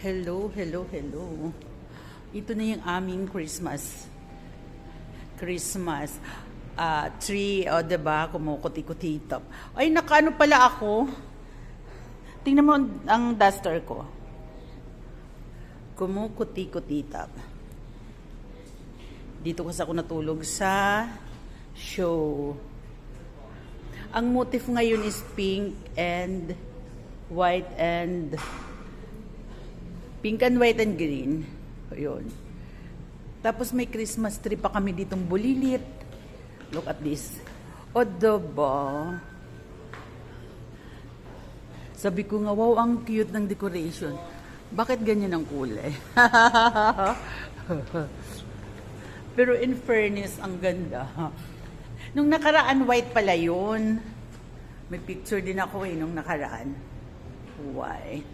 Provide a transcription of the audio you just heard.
Hello, hello, hello. Ito na yung aming Christmas tree, o diba, kumukuti-kutitap. Ay, nakaano pala ako. Tingnan mo ang duster ko. Kumukuti-kutitap. Dito kasi ako natulog sa show. Ang motif ngayon is pink and white and green. Ayun. Tapos may Christmas tree pa kami ditong bulilit. Look at this. O diba? Sabi ko nga, wow, ang cute ng decoration. Bakit ganyan ang kulay? Pero in fairness, ang ganda. Nung nakaraan, white pala yun. May picture din ako nung nakaraan. Why?